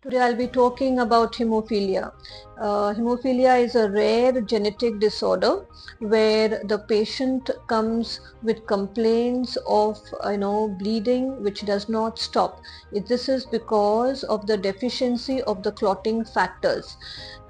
Today I'll be talking about hemophilia. Hemophilia is a rare genetic disorder where the patient comes with complaints of bleeding which does not stop. This is because of the deficiency of the clotting factors,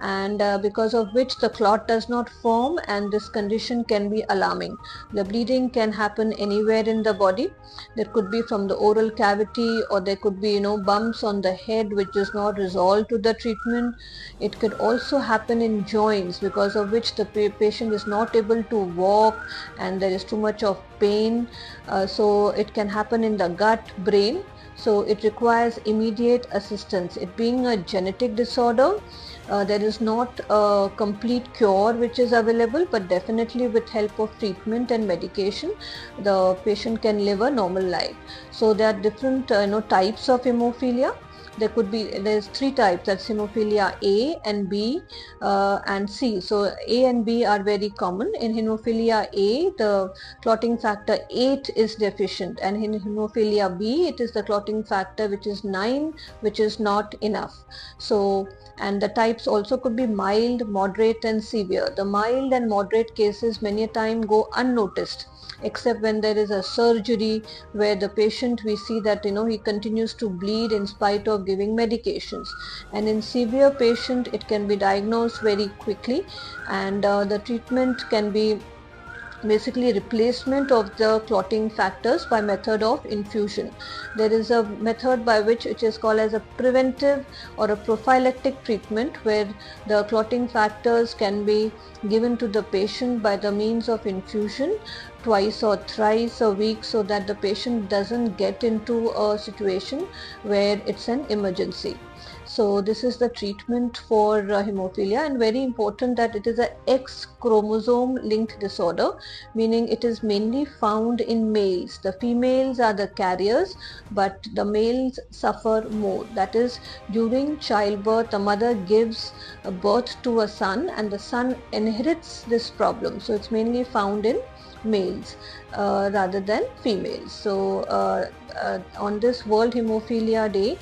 and because of which the clot does not form, and this condition can be alarming. The bleeding can happen anywhere in the body. There could be from the oral cavity, or there could be bumps on the head which is not resolved to the treatment. It could also happen in joints, because of which the patient is not able to walk and there is too much of pain. So it can happen in the gut, brain. So it requires immediate assistance. It being a genetic disorder, there is not a complete cure which is available, but definitely with help of treatment and medication, the patient can live a normal life. So there are different types of hemophilia. There's three types, that's hemophilia A and B and C. So A and B are very common. In hemophilia A, the clotting factor 8 is deficient, and in hemophilia B, it is the clotting factor which is 9, which is not enough. So, and the types also could be mild, moderate and severe. The mild and moderate cases many a time go unnoticed, except when there is a surgery where the patient, we see that he continues to bleed in spite of giving medications. And in severe patient, it can be diagnosed very quickly, and the treatment can be basically replacement of the clotting factors by method of infusion. There is a method by which it is called as a preventive or a prophylactic treatment, where the clotting factors can be given to the patient by the means of infusion twice or thrice a week, so that the patient doesn't get into a situation where it's an emergency. So this is the treatment for hemophilia, and very important that it is a X chromosome linked disorder, meaning it is mainly found in males. The females are the carriers, but the males suffer more. That is, during childbirth, the mother gives birth to a son, and the son inherits this problem. So it's mainly found in males rather than females. So on this World Hemophilia Day,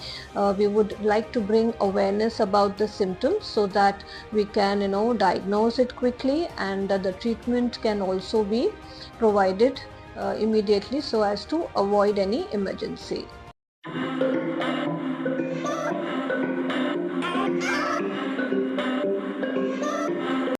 we would like to bring awareness about the symptoms, so that we can diagnose it quickly, and the treatment can also be provided immediately, so as to avoid any emergency.